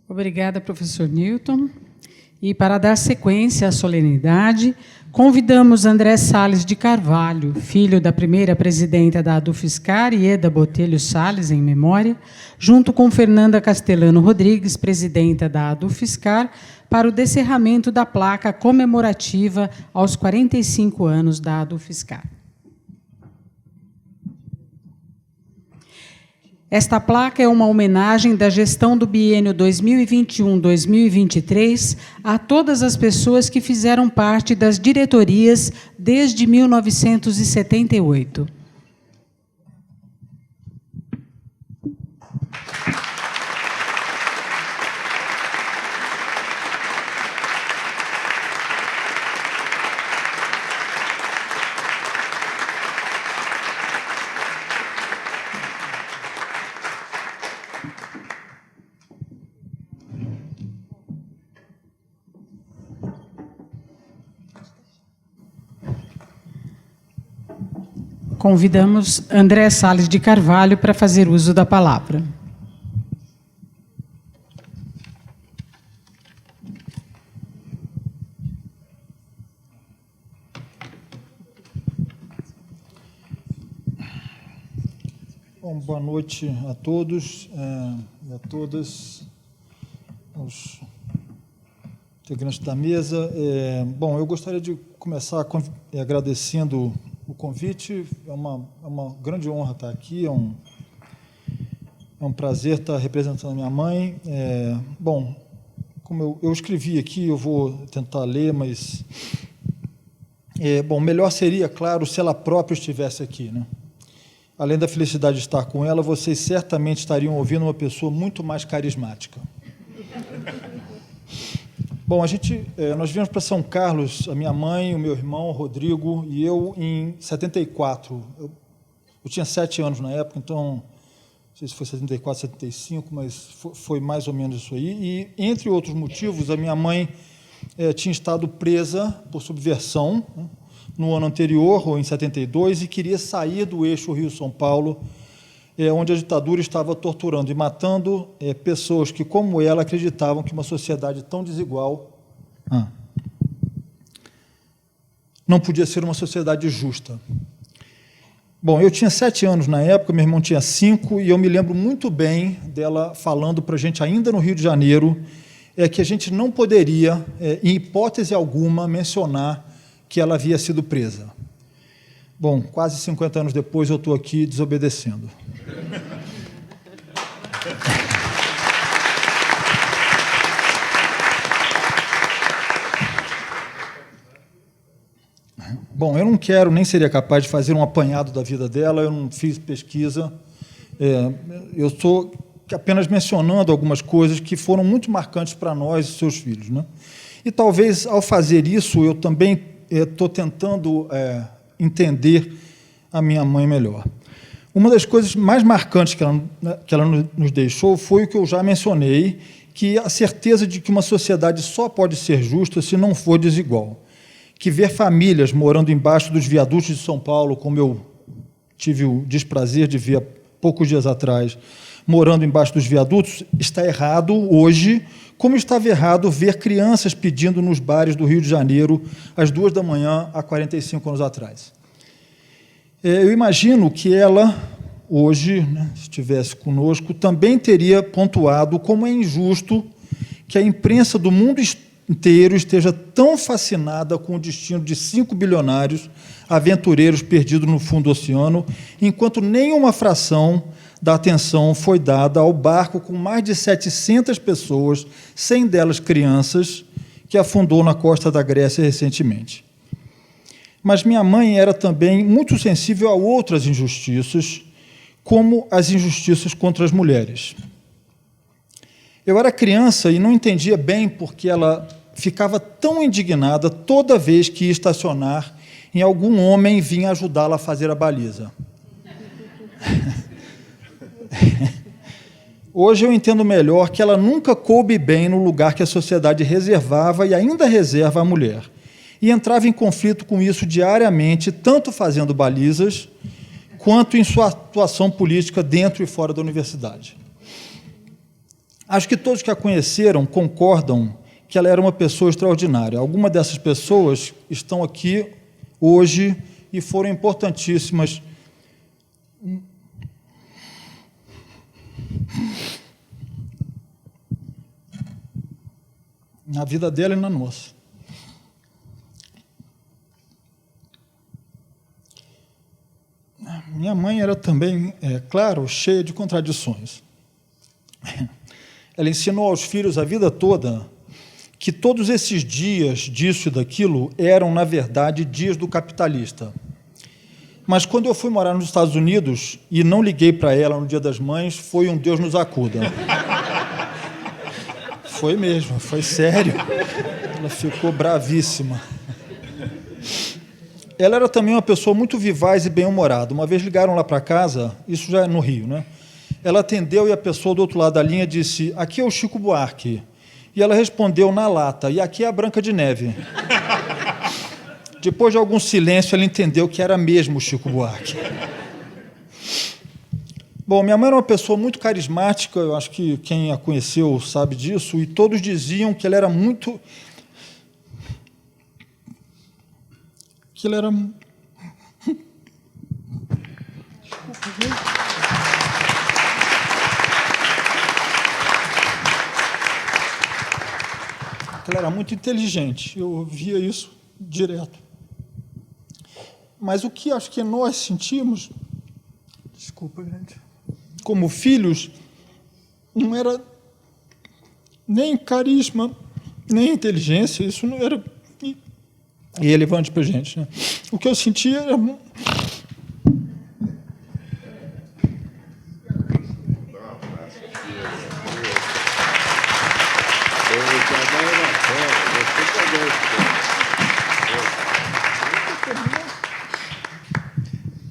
Obrigada, professor Newton. E, para dar sequência à solenidade, convidamos André Salles de Carvalho, filho da primeira presidenta da ADUFSCar, Ieda Botelho Salles, em memória, junto com Fernanda Castellano Rodrigues, presidenta da ADUFSCar, para o descerramento da placa comemorativa aos 45 anos da ADUFSCar. Esta placa é uma homenagem da gestão do biênio 2021-2023 a todas as pessoas que fizeram parte das diretorias desde 1978. Convidamos André Salles de Carvalho para fazer uso da palavra. Bom, boa noite a todos e a todas, os integrantes da mesa. Bom, eu gostaria de começar agradecendo o convite. É uma grande honra estar aqui, é um prazer estar representando a minha mãe. Bom, como eu escrevi aqui, eu vou tentar ler, mas... bom, melhor seria, claro, se ela própria estivesse aqui, né? Além da felicidade de estar com ela, vocês certamente estariam ouvindo uma pessoa muito mais carismática. Bom, nós viemos para São Carlos, a minha mãe, o meu irmão, o Rodrigo, e eu, em 74. Eu tinha 7 anos na época, então, não sei se foi 74, 75, mas foi mais ou menos isso aí. E, entre outros motivos, a minha mãe tinha estado presa por subversão, né, no ano anterior, ou em 72, e queria sair do eixo Rio-São Paulo, onde a ditadura estava torturando e matando pessoas que, como ela, acreditavam que uma sociedade tão desigual não podia ser uma sociedade justa. Bom, eu tinha 7 anos na época, meu irmão tinha 5, e eu me lembro muito bem dela falando para a gente, ainda no Rio de Janeiro, que a gente não poderia, em hipótese alguma, mencionar que ela havia sido presa. Bom, quase 50 anos depois, eu estou aqui desobedecendo. Bom, eu não quero, nem seria capaz de fazer um apanhado da vida dela, eu não fiz pesquisa, eu estou apenas mencionando algumas coisas que foram muito marcantes para nós e seus filhos, né? E talvez, ao fazer isso, eu também estou tentando entender a minha mãe melhor. Uma das coisas mais marcantes que ela nos deixou foi o que eu já mencionei, que a certeza de que uma sociedade só pode ser justa se não for desigual. Que ver famílias morando embaixo dos viadutos de São Paulo, como eu tive o desprazer de ver há poucos dias atrás, morando embaixo dos viadutos, está errado hoje, como estava errado ver crianças pedindo nos bares do Rio de Janeiro às 2 da manhã, há 45 anos atrás. Eu imagino que ela, hoje, né, se estivesse conosco, também teria pontuado como é injusto que a imprensa do mundo inteiro esteja tão fascinada com o destino de 5 bilionários aventureiros perdidos no fundo do oceano, enquanto nenhuma fração da atenção foi dada ao barco com mais de 700 pessoas, 100 delas crianças, que afundou na costa da Grécia recentemente. Mas minha mãe era também muito sensível a outras injustiças, como as injustiças contra as mulheres. Eu era criança e não entendia bem porque ela ficava tão indignada toda vez que ia estacionar e algum homem vinha ajudá-la a fazer a baliza. Hoje eu entendo melhor que ela nunca coube bem no lugar que a sociedade reservava e ainda reserva à mulher, e entrava em conflito com isso diariamente, tanto fazendo balizas, quanto em sua atuação política dentro e fora da universidade. Acho que todos que a conheceram concordam que ela era uma pessoa extraordinária. Algumas dessas pessoas estão aqui hoje e foram importantíssimas na vida dela e na nossa. Minha mãe era também, claro, cheia de contradições. Ela ensinou aos filhos a vida toda que todos esses dias disso e daquilo eram, na verdade, dias do capitalista. Mas quando eu fui morar nos Estados Unidos e não liguei para ela no Dia das Mães, foi um Deus nos acuda. Foi mesmo, foi sério. Ela ficou bravíssima. Ela era também uma pessoa muito vivaz e bem-humorada. Uma vez ligaram lá para casa, isso já é no Rio, né? Ela atendeu e a pessoa do outro lado da linha disse: aqui é o Chico Buarque. E ela respondeu na lata: e aqui é a Branca de Neve. Depois de algum silêncio, ela entendeu que era mesmo o Chico Buarque. Bom, minha mãe era uma pessoa muito carismática, eu acho que quem a conheceu sabe disso, e todos diziam que ela era muito... que ela era... que ela era muito inteligente, eu via isso direto. Mas o que acho que nós sentimos, desculpa, gente, como filhos, não era nem carisma, nem inteligência, isso não era irrelevante para a gente, né? O que eu sentia era...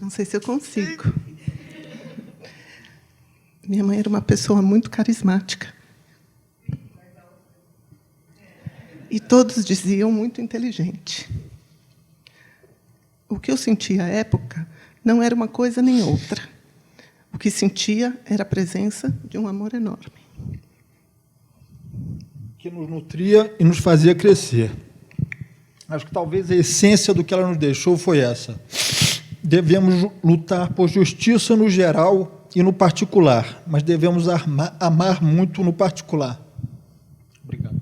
Não sei se eu consigo. Minha mãe era uma pessoa muito carismática. E todos diziam muito inteligente. O que eu sentia à época não era uma coisa nem outra. O que sentia era a presença de um amor enorme. Que nos nutria e nos fazia crescer. Acho que talvez a essência do que ela nos deixou foi essa. Devemos lutar por justiça no geral e no particular, mas devemos amar muito no particular. Obrigado.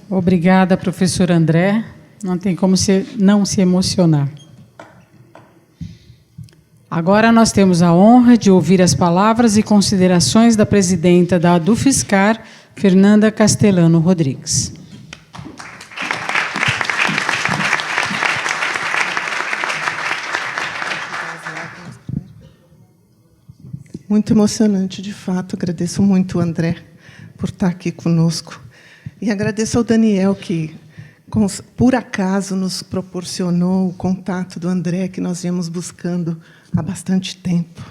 Obrigada, professor André. Não tem como não se emocionar. Agora nós temos a honra de ouvir as palavras e considerações da presidenta da ADUFSCar, Fernanda Castellano Rodrigues. Muito emocionante, de fato. Agradeço muito, André, por estar aqui conosco. E agradeço ao Daniel, que, por acaso, nos proporcionou o contato do André, que nós viemos buscando há bastante tempo.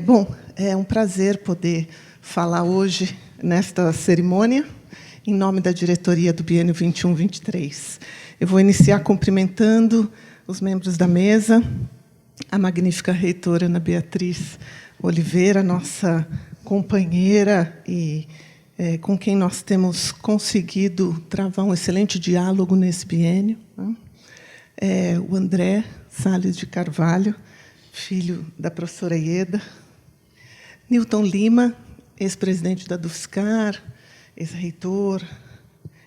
Bom, é um prazer poder falar hoje nesta cerimônia, em nome da diretoria do Biênio 21-23. Eu vou iniciar cumprimentando os membros da mesa, a magnífica reitora Ana Beatriz Oliveira, nossa companheira e com quem nós temos conseguido travar um excelente diálogo nesse biênio. O André Salles de Carvalho, filho da professora Ieda. Newton Lima, ex-presidente da ADUFSCar, ex-reitor,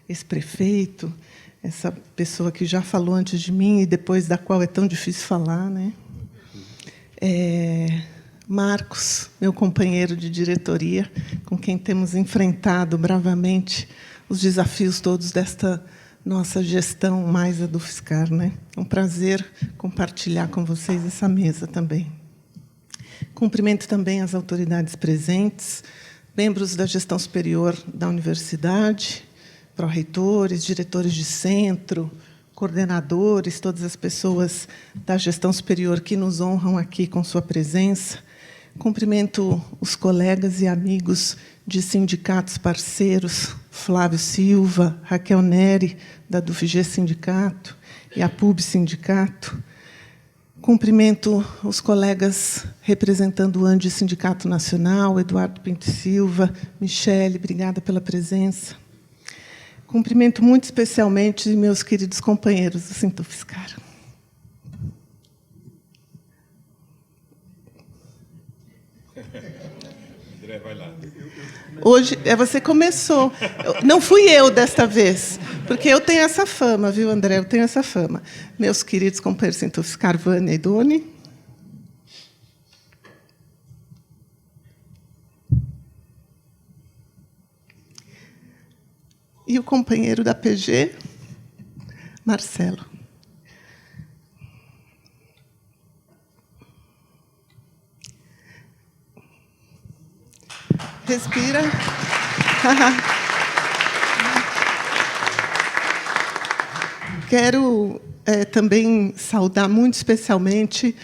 ex-prefeito, essa pessoa que já falou antes de mim e depois da qual é tão difícil falar, né? Marcos, meu companheiro de diretoria, com quem temos enfrentado bravamente os desafios todos desta nossa gestão mais a do UFSCar, né? É um prazer compartilhar com vocês essa mesa também. Cumprimento também as autoridades presentes, membros da gestão superior da universidade, pró-reitores, diretores de centro, coordenadores, todas as pessoas da gestão superior que nos honram aqui com sua presença. Cumprimento os colegas e amigos de sindicatos parceiros, Flávio Silva, Raquel Neri, da DUFG Sindicato, e a PUB Sindicato. Cumprimento os colegas representando o ANDI Sindicato Nacional, Eduardo Pinto Silva, Michele, obrigada pela presença. Cumprimento muito especialmente meus queridos companheiros do Sintufscar. André, vai lá. Hoje, você começou. Não fui eu desta vez, porque eu tenho essa fama, viu, André? Eu tenho essa fama. Meus queridos companheiros Sintufscar, Vânia e Doni. E o companheiro da PG, Marcelo. Respira. Quero também saudar muito especialmente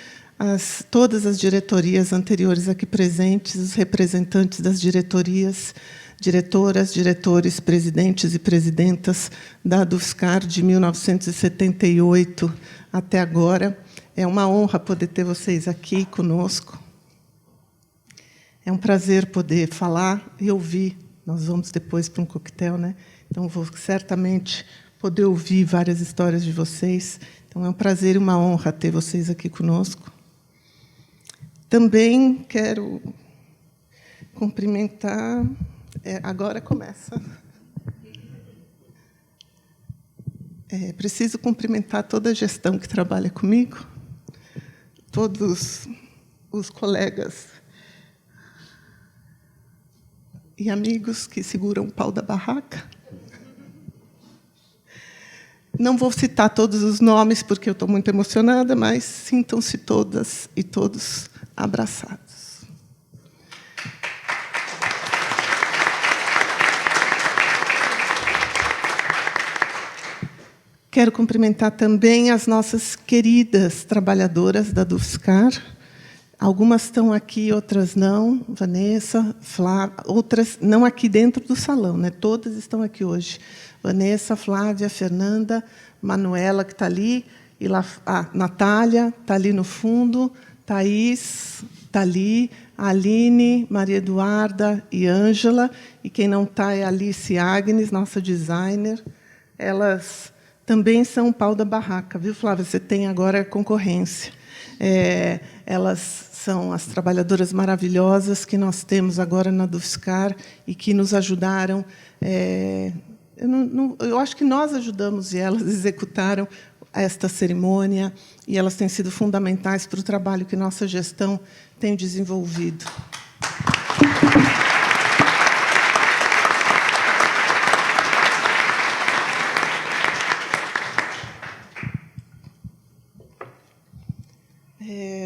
todas as diretorias anteriores aqui presentes, os representantes das diretorias, diretoras, diretores, presidentes e presidentas da DUFSCar de 1978 até agora. É uma honra poder ter vocês aqui conosco. É um prazer poder falar e ouvir. Nós vamos depois para um coquetel, né? Então, vou certamente poder ouvir várias histórias de vocês. Então, é um prazer e uma honra ter vocês aqui conosco. Também quero cumprimentar... agora começa. Preciso cumprimentar toda a gestão que trabalha comigo, todos os colegas e amigos que seguram o pau da barraca. Não vou citar todos os nomes, porque eu estou muito emocionada, mas sintam-se todas e todos abraçados. Quero cumprimentar também as nossas queridas trabalhadoras da DUFSCar. Algumas estão aqui, outras não. Vanessa, Flávia, outras não aqui dentro do salão, né? Todas estão aqui hoje. Vanessa, Flávia, Fernanda, Manuela, que está ali, e lá, Natália, está ali no fundo, Thaís, está ali, Aline, Maria Eduarda e Ângela, e quem não está é Alice Agnes, nossa designer. Elas também são o pau da barraca, viu, Flávia? Você tem agora concorrência. Elas são as trabalhadoras maravilhosas que nós temos agora na DUFSCar e que nos ajudaram. Eu acho que nós ajudamos e elas executaram esta cerimônia, e elas têm sido fundamentais para o trabalho que nossa gestão tem desenvolvido.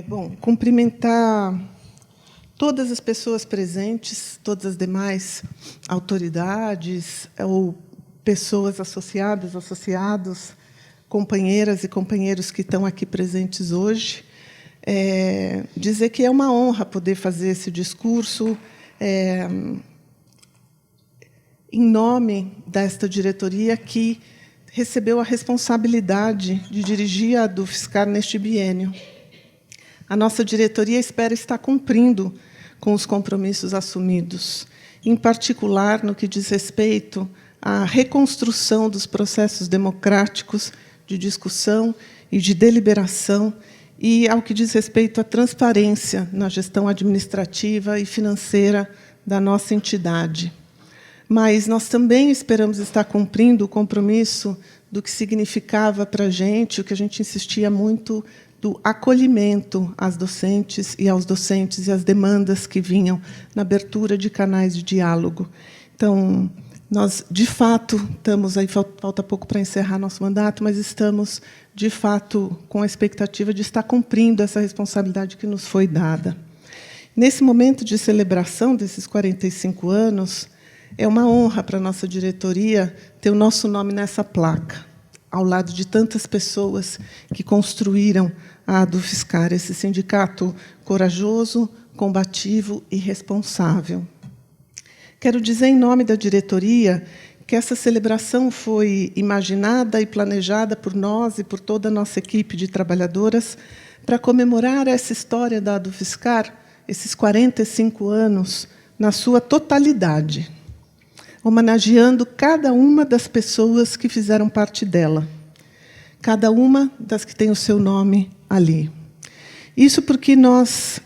Bom, cumprimentar todas as pessoas presentes, todas as demais autoridades ou pessoas associadas, associados, companheiras e companheiros que estão aqui presentes hoje. Dizer que é uma honra poder fazer esse discurso em nome desta diretoria que recebeu a responsabilidade de dirigir a DUFSCar neste biênio. A nossa diretoria espera estar cumprindo com os compromissos assumidos, em particular no que diz respeito à reconstrução dos processos democráticos de discussão e de deliberação e ao que diz respeito à transparência na gestão administrativa e financeira da nossa entidade. Mas nós também esperamos estar cumprindo o compromisso do que significava para a gente, o que a gente insistia muito, do acolhimento às docentes e aos docentes e às demandas que vinham na abertura de canais de diálogo. Então, Nós, de fato, estamos aí, falta pouco para encerrar nosso mandato, mas estamos, de fato, com a expectativa de estar cumprindo essa responsabilidade que nos foi dada. Nesse momento de celebração desses 45 anos, é uma honra para a nossa diretoria ter o nosso nome nessa placa, ao lado de tantas pessoas que construíram a ADUFSCar, esse sindicato corajoso, combativo e responsável. Quero dizer, em nome da diretoria, que essa celebração foi imaginada e planejada por nós e por toda a nossa equipe de trabalhadoras para comemorar essa história da ADUFSCar, esses 45 anos, na sua totalidade, homenageando cada uma das pessoas que fizeram parte dela, cada uma das que tem o seu nome ali. Isso porque nós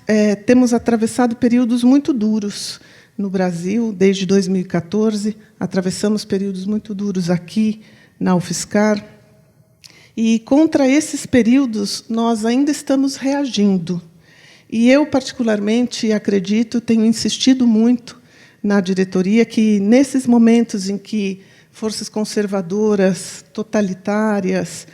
temos atravessado períodos muito duros no Brasil, desde 2014, atravessamos períodos muito duros aqui na UFSCar, e contra esses períodos nós ainda estamos reagindo. E eu, particularmente, acredito, tenho insistido muito na diretoria que, nesses momentos em que forças conservadoras, totalitárias,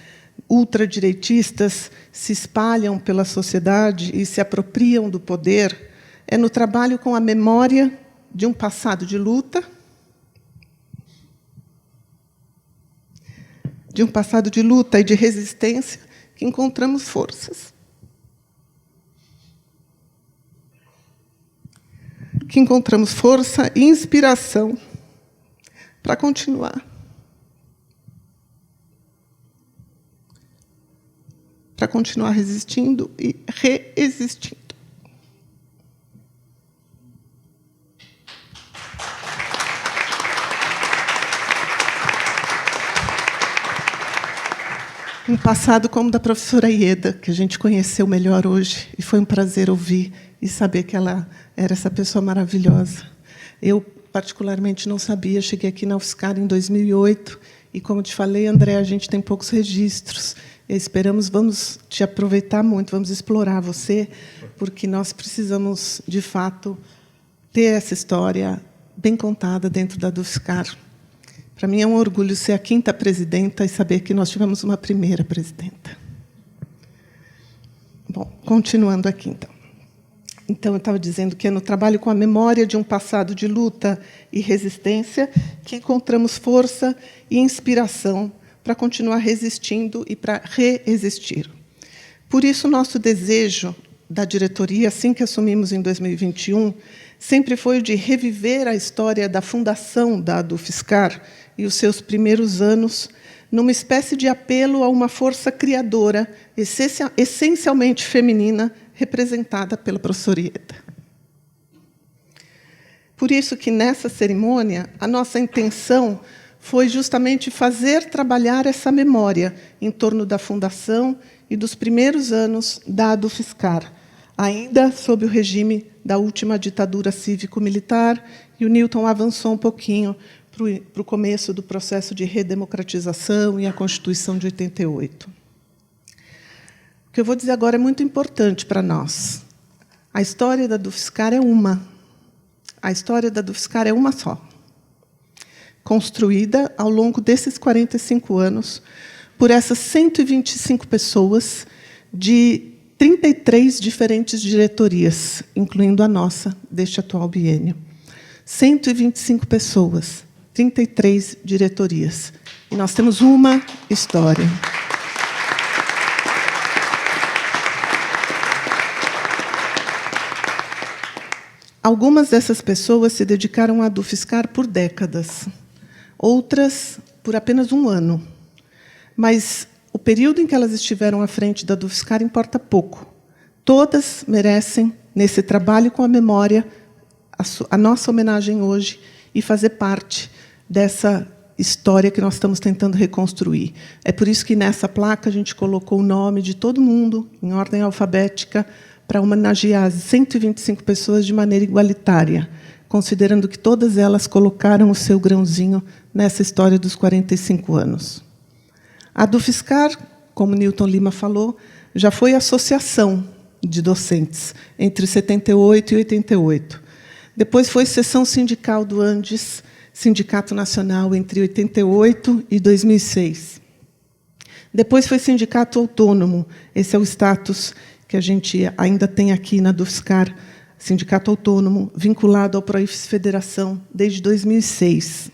ultradireitistas se espalham pela sociedade e se apropriam do poder, é no trabalho com a memória de um passado de luta, e de resistência, que encontramos forças. Que encontramos força e inspiração para continuar. Para continuar resistindo e reexistindo. Um passado como o da professora Ieda, que a gente conheceu melhor hoje, e foi um prazer ouvir e saber que ela era essa pessoa maravilhosa. Eu, particularmente, não sabia, cheguei aqui na UFSCar em 2008, e, como te falei, André, a gente tem poucos registros. Esperamos, vamos te aproveitar muito, vamos explorar você, porque nós precisamos, de fato, ter essa história bem contada dentro da UFSCar. Para mim é um orgulho ser a 5ª presidenta e saber que nós tivemos uma primeira presidenta. Bom, continuando aqui, então. Então, eu estava dizendo que é no trabalho com a memória de um passado de luta e resistência que encontramos força e inspiração para continuar resistindo e para reexistir. Por isso, nosso desejo da diretoria, assim que assumimos em 2021, sempre foi o de reviver a história da fundação da ADUFSCar e os seus primeiros anos, numa espécie de apelo a uma força criadora, essencialmente feminina, representada pela professora Ieda. Por isso que, nessa cerimônia, a nossa intenção foi justamente fazer trabalhar essa memória em torno da fundação e dos primeiros anos da ADUFSCar, ainda sob o regime da última ditadura cívico-militar, e o Newton avançou um pouquinho para o começo do processo de redemocratização e a Constituição de 88. O que eu vou dizer agora é muito importante para nós. A história da ADUFSCar é uma. A história da ADUFSCar é uma só. Construída ao longo desses 45 anos por essas 125 pessoas de 33 diferentes diretorias, incluindo a nossa, deste atual biênio. 125 pessoas, 33 diretorias. E nós temos uma história. Algumas dessas pessoas se dedicaram à ADUFSCar por décadas, outras por apenas um ano. Mas o período em que elas estiveram à frente da ADUFSCar importa pouco. Todas merecem, nesse trabalho com a memória, a nossa homenagem hoje e fazer parte dessa história que nós estamos tentando reconstruir. É por isso que, nessa placa, a gente colocou o nome de todo mundo, em ordem alfabética, para homenagear as 125 pessoas de maneira igualitária, considerando que todas elas colocaram o seu grãozinho nessa história dos 45 anos. A ADUFSCar, como Newton Lima falou, já foi associação de docentes entre 78 e 88. Depois foi seção sindical do Andes, sindicato nacional entre 88 e 2006. Depois foi sindicato autônomo. Esse é o status que a gente ainda tem aqui na DUFSCar, sindicato autônomo, vinculado ao Proifes Federação, desde 2006.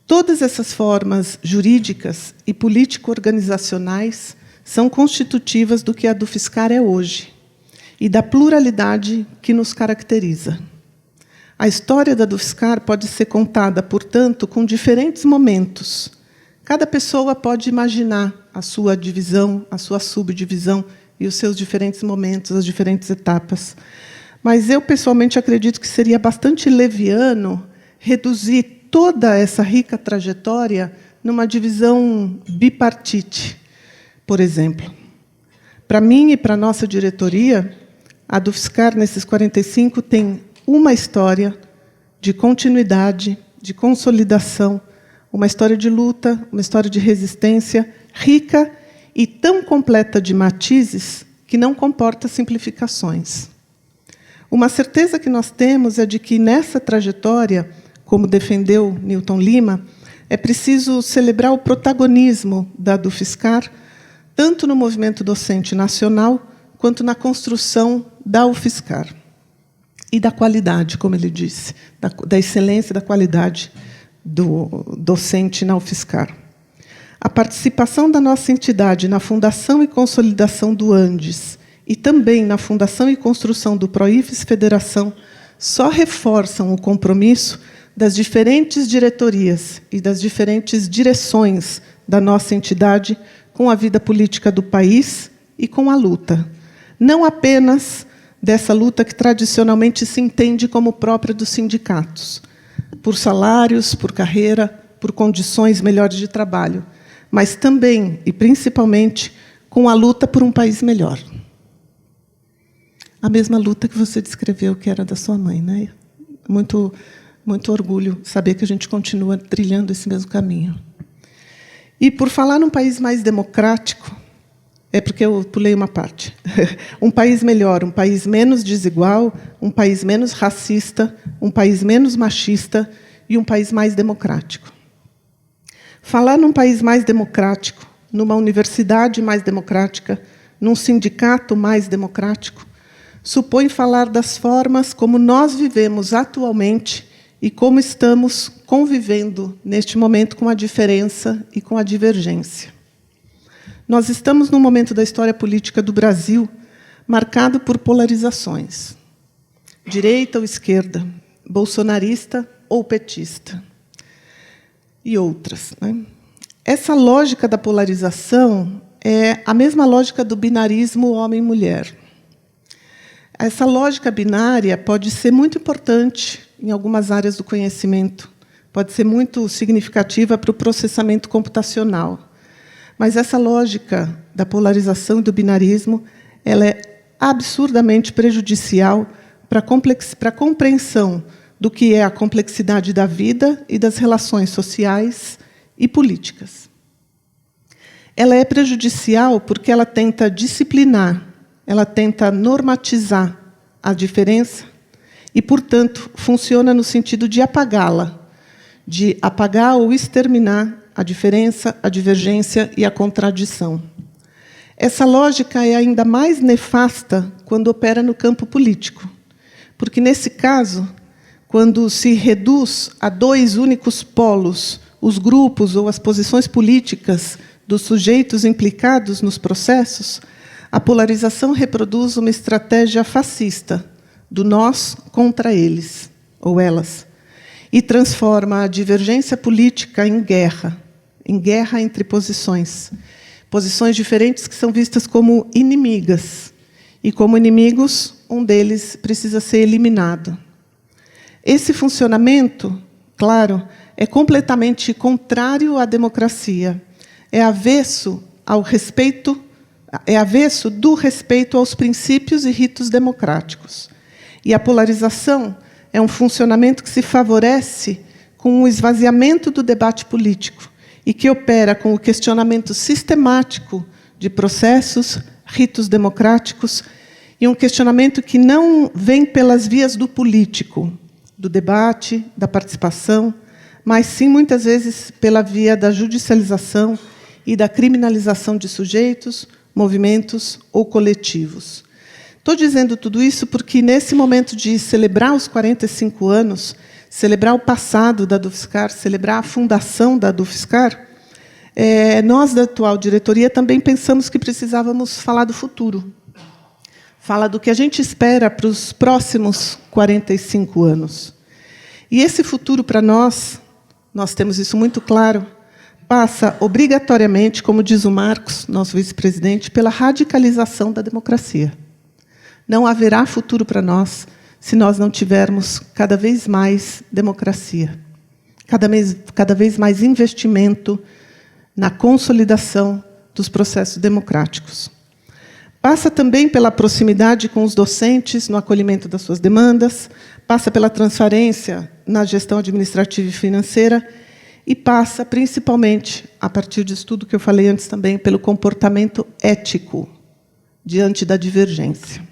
Todas essas formas jurídicas e político-organizacionais são constitutivas do que a DUFSCar é hoje e da pluralidade que nos caracteriza. A história da DUFSCar pode ser contada, portanto, com diferentes momentos. Cada pessoa pode imaginar a sua divisão, a sua subdivisão e os seus diferentes momentos, as diferentes etapas. Mas eu, pessoalmente, acredito que seria bastante leviano reduzir toda essa rica trajetória numa divisão bipartite, por exemplo. Para mim e para a nossa diretoria, a DUFSCar, nesses 45, tem uma história de continuidade, de consolidação, uma história de luta, uma história de resistência rica e tão completa de matizes que não comporta simplificações. Uma certeza que nós temos é de que, nessa trajetória, como defendeu Newton Lima, é preciso celebrar o protagonismo da DUFSCar, tanto no movimento docente nacional, quanto na construção da UFSCar. E da qualidade, como ele disse, da excelência e da qualidade do docente na UFSCar. A participação da nossa entidade na fundação e consolidação do Andes e também na fundação e construção do Proifes Federação só reforçam o compromisso das diferentes diretorias e das diferentes direções da nossa entidade com a vida política do país e com a luta. Não apenas dessa luta que tradicionalmente se entende como própria dos sindicatos, por salários, por carreira, por condições melhores de trabalho, mas também e principalmente com a luta por um país melhor. A mesma luta que você descreveu, que era da sua mãe, né? Muito orgulho saber que a gente continua trilhando esse mesmo caminho. E, por falar num país mais democrático, é porque eu pulei uma parte. Um país melhor, um país menos desigual, um país menos racista, um país menos machista e um país mais democrático. Falar num país mais democrático, numa universidade mais democrática, num sindicato mais democrático, supõe falar das formas como nós vivemos atualmente e como estamos convivendo neste momento com a diferença e com a divergência. Nós estamos num momento da história política do Brasil marcado por polarizações, direita ou esquerda, bolsonarista ou petista, e outras, né? Essa lógica da polarização é a mesma lógica do binarismo homem-mulher. Essa lógica binária pode ser muito importante em algumas áreas do conhecimento, pode ser muito significativa para o processamento computacional. Mas essa lógica da polarização e do binarismo ela é absurdamente prejudicial para a compreensão do que é a complexidade da vida e das relações sociais e políticas. Ela é prejudicial porque ela tenta disciplinar, ela tenta normatizar a diferença e, portanto, funciona no sentido de apagá-la, de apagar ou exterminar a diferença, a divergência e a contradição. Essa lógica é ainda mais nefasta quando opera no campo político, porque, nesse caso, quando se reduz a dois únicos polos, os grupos ou as posições políticas dos sujeitos implicados nos processos, a polarização reproduz uma estratégia fascista, do nós contra eles, ou elas, e transforma a divergência política em guerra entre posições diferentes que são vistas como inimigas, e como inimigos, um deles precisa ser eliminado. Esse funcionamento, claro, é completamente contrário à democracia, é avesso do respeito aos princípios e ritos democráticos. E a polarização é um funcionamento que se favorece com o esvaziamento do debate político e que opera com o questionamento sistemático de processos, ritos democráticos, e um questionamento que não vem pelas vias do político, do debate, da participação, mas sim, muitas vezes, pela via da judicialização e da criminalização de sujeitos, movimentos ou coletivos. Estou dizendo tudo isso porque, nesse momento de celebrar os 45 anos, celebrar o passado da Dufscar, celebrar a fundação da Dufscar, nós, da atual diretoria, também pensamos que precisávamos falar do futuro. Falar do que a gente espera para os próximos 45 anos. E esse futuro, para nós temos isso muito claro, passa obrigatoriamente, como diz o Marcos, nosso vice-presidente, pela radicalização da democracia. Não haverá futuro para nós se nós não tivermos cada vez mais democracia, cada vez mais investimento na consolidação dos processos democráticos. Passa também pela proximidade com os docentes no acolhimento das suas demandas, passa pela transparência na gestão administrativa e financeira e passa, principalmente, a partir disso tudo que eu falei antes também, pelo comportamento ético diante da divergência.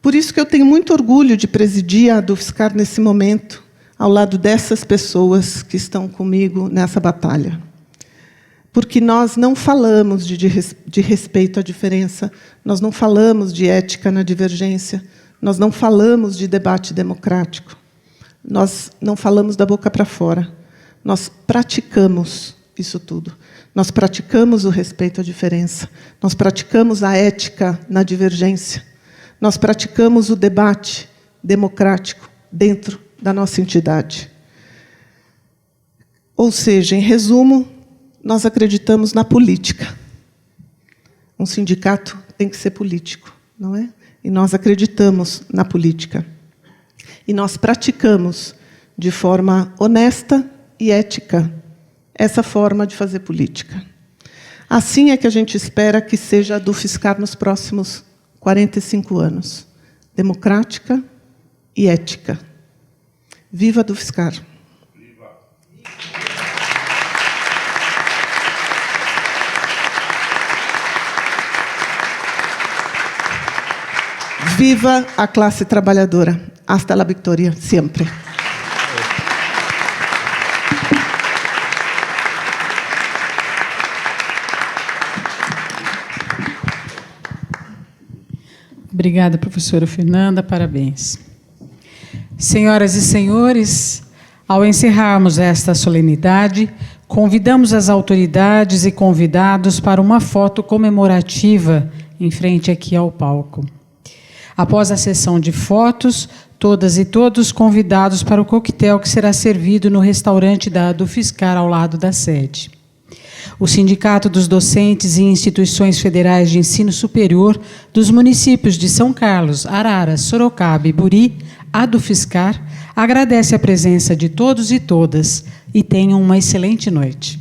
Por isso que eu tenho muito orgulho de presidir a Dufscar nesse momento, ao lado dessas pessoas que estão comigo nessa batalha. Porque nós não falamos de respeito à diferença, nós não falamos de ética na divergência, nós não falamos de debate democrático, nós não falamos da boca para fora, nós praticamos isso tudo. Nós praticamos o respeito à diferença, nós praticamos a ética na divergência, nós praticamos o debate democrático dentro da nossa entidade. Ou seja, em resumo, nós acreditamos na política. Um sindicato tem que ser político, não é? E nós acreditamos na política. E nós praticamos de forma honesta e ética essa forma de fazer política. Assim é que a gente espera que seja a Dufscar nos próximos 45 anos. Democrática e ética. Viva a Dufscar! Viva a classe trabalhadora. Hasta la victoria, sempre. Obrigada, professora Fernanda, parabéns. Senhoras e senhores, ao encerrarmos esta solenidade, convidamos as autoridades e convidados para uma foto comemorativa em frente aqui ao palco. Após a sessão de fotos, todas e todos convidados para o coquetel que será servido no restaurante da Dufscar ao lado da sede. O Sindicato dos Docentes e Instituições Federais de Ensino Superior dos municípios de São Carlos, Araras, Sorocaba e Buri, a Dufscar, agradece a presença de todos e todas e tenham uma excelente noite.